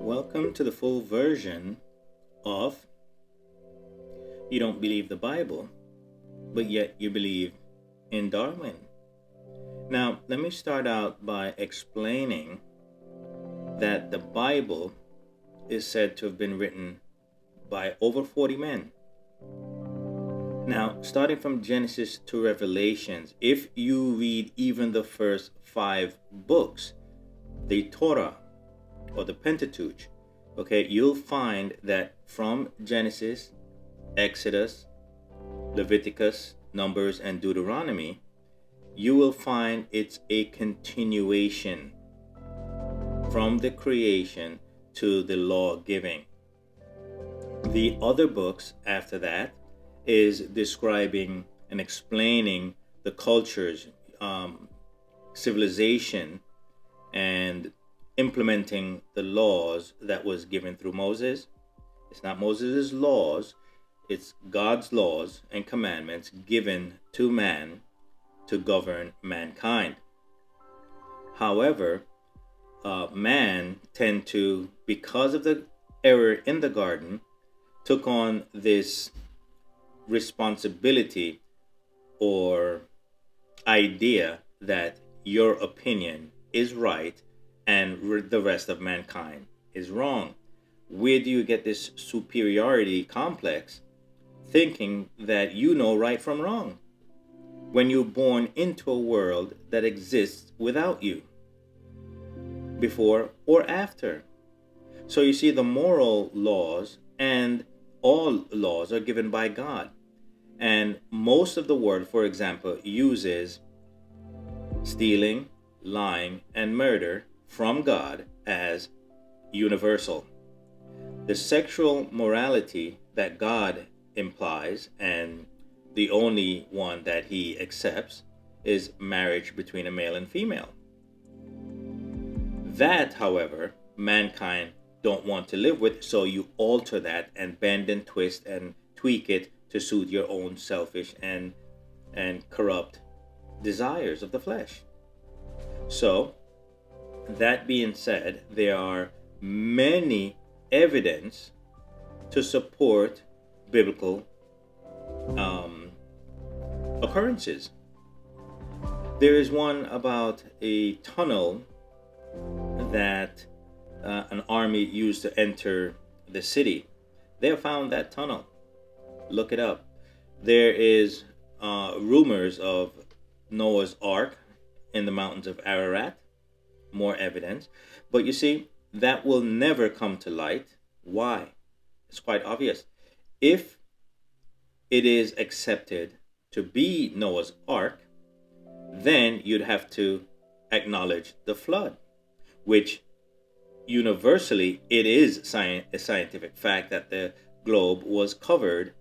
Welcome to the full version of You Don't Believe the Bible, but yet you believe in Darwin. Now, let me start out by explaining that the Bible is said to have been written by over 40 men. Now, starting from Genesis to Revelations, if you read even the first 5 books, the Torah or the Pentateuch, okay, you'll find that from Genesis, Exodus, Leviticus, Numbers, and Deuteronomy, you will find it's a continuation from the creation to the law giving. The other books after that is describing and explaining the cultures, civilization, and implementing the laws that was given through Moses. It's not Moses' laws, it's God's laws and commandments given to man to govern mankind. However, man tend to, because of the error in the garden, took on this responsibility or idea that your opinion is right and the rest of mankind is wrong. Where do you get this superiority complex, thinking that you know right from wrong, when you're born into a world that exists without you, before or after? So you see, the moral laws and all laws are given by God. And most of the world, for example, uses stealing, lying, and murder from God as universal. The sexual morality that God implies, and the only one that he accepts, is marriage between a male and female. That, however, mankind don't want to live with, so you alter that and bend and twist and tweak it to suit your own selfish and corrupt desires of the flesh. So, that being said, there are many evidence to support biblical occurrences. There is one about a tunnel that an army used to enter the city. They have found that tunnel. Look it up. There is rumors of Noah's Ark in the mountains of Ararat. More evidence. But you see, that will never come to light. Why? It's quite obvious. If it is accepted to be Noah's Ark, then you'd have to acknowledge the flood, which universally it is a scientific fact that the globe was covered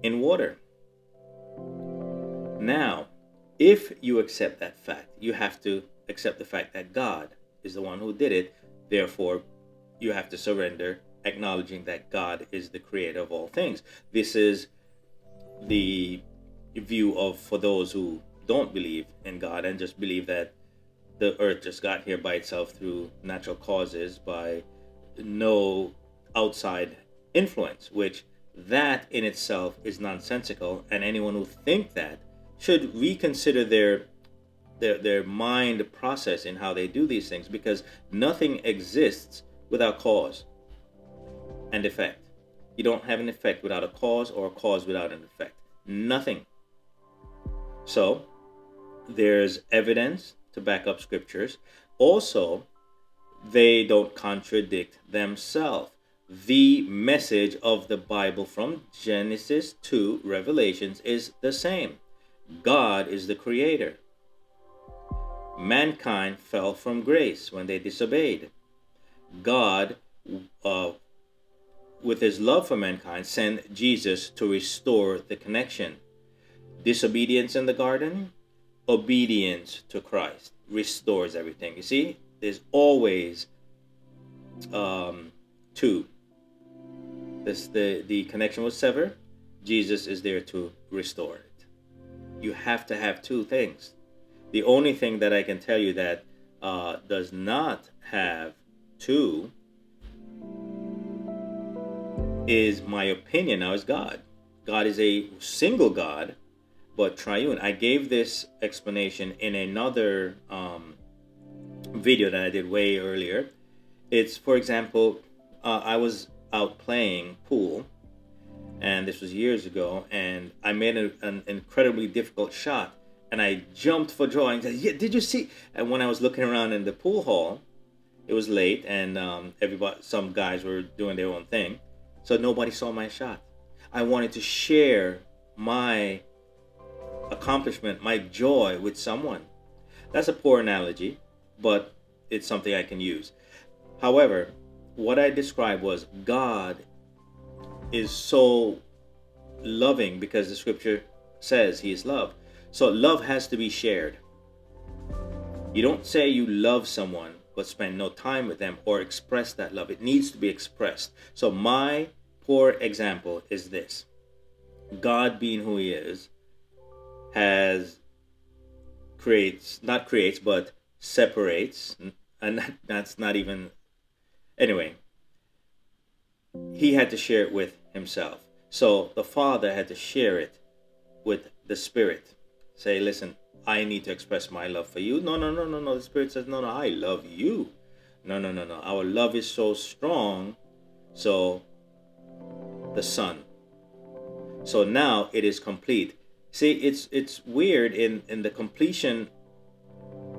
in water. Now, if you accept that fact, you have to accept the fact that God is the one who did it. Therefore, you have to surrender, acknowledging that God is the creator of all things. This is the view of, for those who don't believe in God and just believe that the earth just got here by itself through natural causes, by no outside influence, which that in itself is nonsensical, and anyone who think that should reconsider their mind process in how they do these things, because nothing exists without cause and effect. You don't have an effect without a cause, or a cause without an effect. Nothing. So there's evidence to back up scriptures. Also, they don't contradict themselves. The message of the Bible from Genesis to Revelations is the same. God is the creator. Mankind fell from grace when they disobeyed. God, with his love for mankind, sent Jesus to restore the connection. Disobedience in the garden, obedience to Christ restores everything. You see, there's always two. The connection was severed. Jesus is there to restore it. You have to have two things. The only thing that I can tell you that does not have two is my opinion now is God. God is a single God, but triune. I gave this explanation in another video that I did way earlier. It's, for example, I was out playing pool, and this was years ago, and I made an incredibly difficult shot, and I jumped for joy and said, "Yeah, did you see?" And when I was looking around in the pool hall, it was late, and some guys were doing their own thing, so nobody saw my shot. I wanted to share my accomplishment, my joy with someone. That's a poor analogy, but it's something I can use. However, what I described was God is so loving because the scripture says he is love. So love has to be shared. You don't say you love someone but spend no time with them or express that love. It needs to be expressed. So my poor example is this. God, being who he is, but separates, and that's not even, anyway, he had to share it with himself. So the Father had to share it with the Spirit. Say, listen, I need to express my love for you. No. The Spirit says, no, I love you. No. Our love is so strong. So the Son. So now it is complete. See, it's weird in the completion.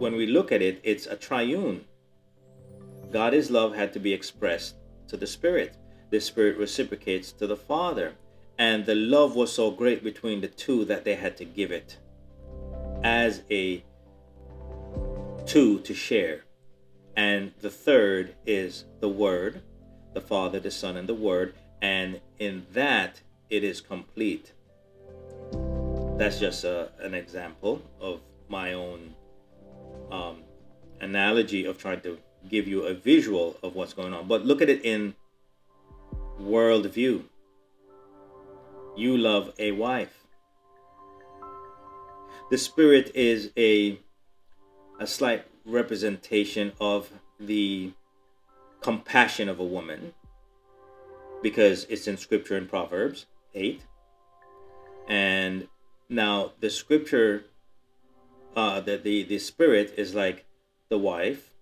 When we look at it, it's a triune. God is love had to be expressed to the Spirit. The Spirit reciprocates to the Father. And the love was so great between the two that they had to give it as a two to share. And the third is the Word, the Father, the Son, and the Word. And in that, it is complete. That's just an example of my own analogy of trying to give you a visual of what's going on. But look at it in worldview. You love a wife. The Spirit is a slight representation of the compassion of a woman, because it's in scripture in Proverbs 8. And now the scripture, the Spirit is like the wife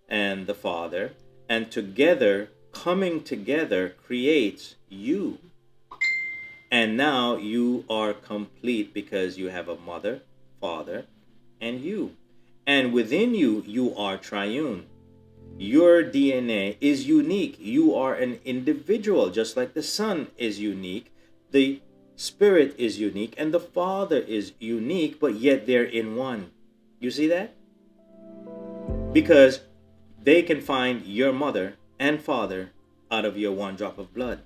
and the Father, and together, coming together, creates you. And now you are complete because you have a mother, father, and you. And within you, you are triune. Your DNA is unique. You are an individual, just like the Son is unique. The Spirit is unique, and the Father is unique, but yet they're in one. You see that? Because they can find your mother and father out of your one drop of blood.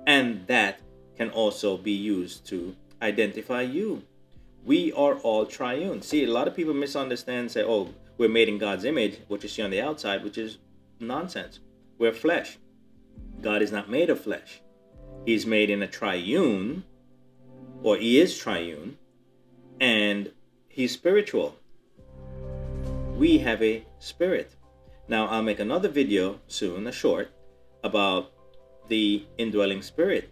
And that can also be used to identify you. We are all triune. See, a lot of people misunderstand and say, oh, we're made in God's image, what you see on the outside, which is nonsense. We're flesh. God is not made of flesh. He's made in a triune, or he is triune, and he's spiritual. We have a spirit. Now, I'll make another video soon, a short, about the indwelling spirit.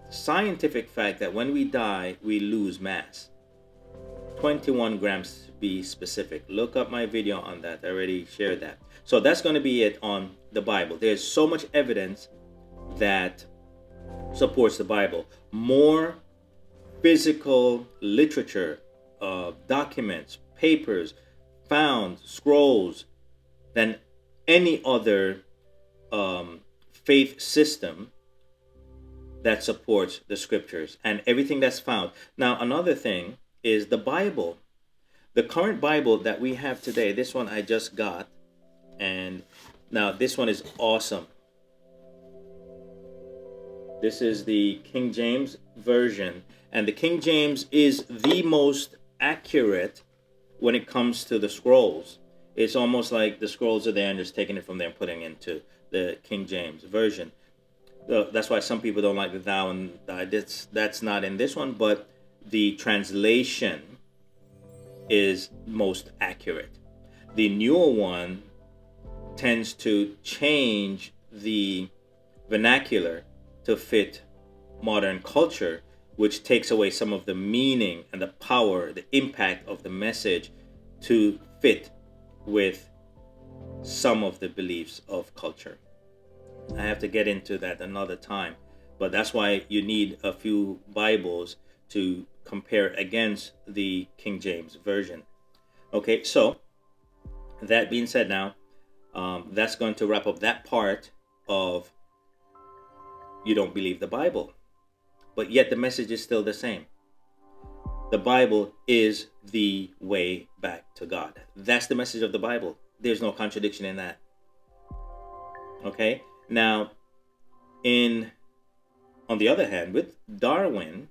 Scientific fact that when we die, we lose mass. 21 grams to be specific. Look up my video on that. I already shared that. So that's going to be it on the Bible. There's so much evidence that supports the Bible. More physical literature, documents, papers, found, scrolls, than any other faith system that supports the scriptures and everything that's found. Now, another thing is the Bible. The current Bible that we have today, this one I just got, and now this one is awesome. This is the King James Version, and the King James is the most accurate when it comes to the scrolls. It's almost like the scrolls are there and just taking it from there and putting it into the King James Version. That's why some people don't like the thou and thy. That's not in this one, but the translation is most accurate. The newer one tends to change the vernacular to fit modern culture, which takes away some of the meaning and the power, the impact of the message to fit with some of the beliefs of culture. I have to get into that another time, but that's why you need a few Bibles to compare against the King James Version. Okay, so that being said, now that's going to wrap up that part of you don't believe the Bible, but yet the message is still the same. The Bible is the way back to God. That's the message of the Bible. There's no contradiction in that. Okay, now on the other hand, with Darwin,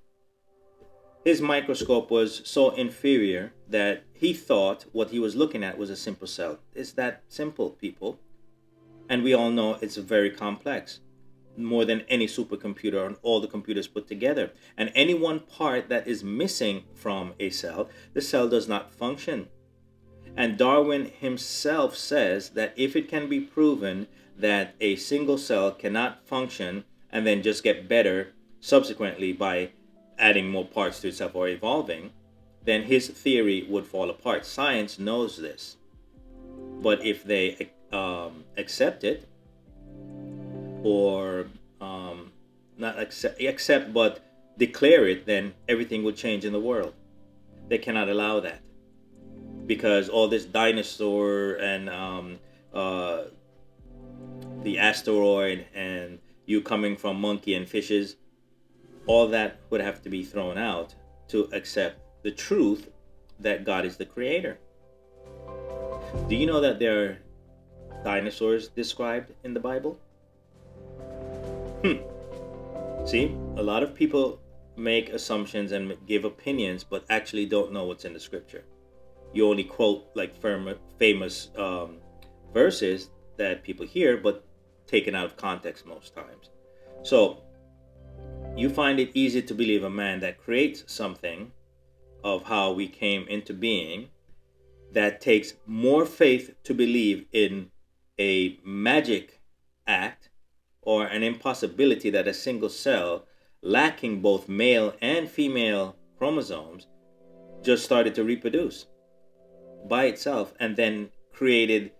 his microscope was so inferior that he thought what he was looking at was a simple cell. It's that simple, people. And we all know it's very complex, more than any supercomputer and all the computers put together. And any one part that is missing from a cell, the cell does not function. And Darwin himself says that if it can be proven that a single cell cannot function and then just get better subsequently by adding more parts to itself or evolving, then his theory would fall apart. Science knows this. But if they accept it, or not accept but declare it, then everything would change in the world. They cannot allow that, because all this dinosaur and the asteroid and you coming from monkey and fishes, all that would have to be thrown out to accept the truth that God is the creator. Do you know that there are dinosaurs described in the Bible? See, a lot of people make assumptions and give opinions, but actually don't know what's in the scripture. You only quote like famous verses that people hear, but taken out of context most times. So you find it easy to believe a man that creates something of how we came into being, that takes more faith to believe in a magic act or an impossibility that a single cell lacking both male and female chromosomes just started to reproduce by itself and then created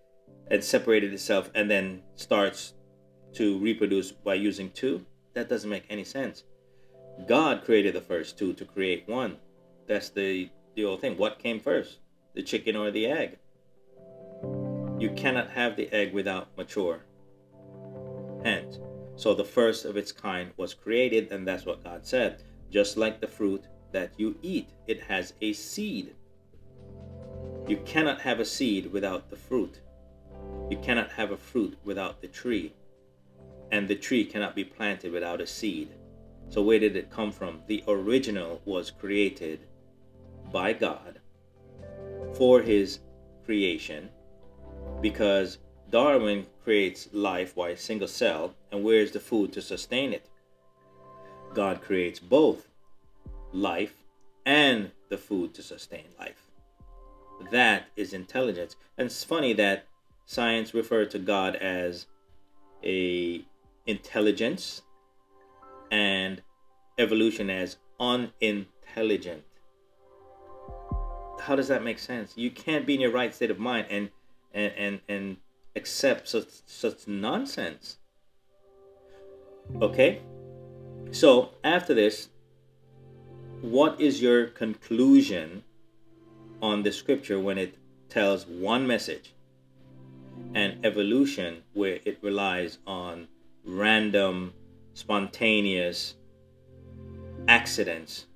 and separated itself and then starts to reproduce by using two. That doesn't make any sense. God created the first two to create one. That's the old thing. What came first, the chicken or the egg? You cannot have the egg without mature hens. So the first of its kind was created, and that's what God said. Just like the fruit that you eat, it has a seed. You cannot have a seed without the fruit. You cannot have a fruit without the tree. And the tree cannot be planted without a seed. So where did it come from? The original was created by God for his creation, because Darwin creates life by a single cell, and where's the food to sustain it? God creates both life and the food to sustain life. That is intelligence. And it's funny that science referred to God as a intelligence and evolution as unintelligent. How does that make sense? You can't be in your right state of mind and accept such nonsense. Okay? So after this, what is your conclusion on the scripture when it tells one message, and evolution where it relies on random, spontaneous accidents,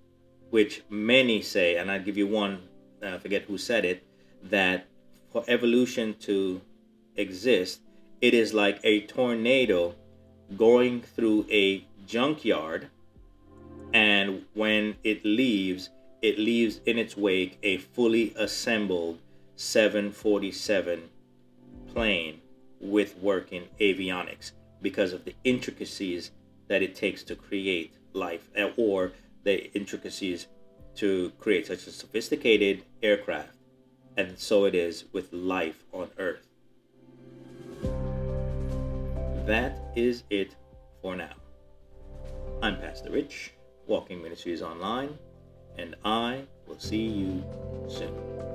which many say, and I'll give you one, I forget who said it, that for evolution to exist, it is like a tornado going through a junkyard, and when it leaves in its wake a fully assembled 747 plane with working avionics, because of the intricacies that it takes to create life, or the intricacies to create such a sophisticated aircraft. And so it is with life on Earth. That is it for now. I'm Pastor Rich, Walking Ministries Online, and I will see you soon.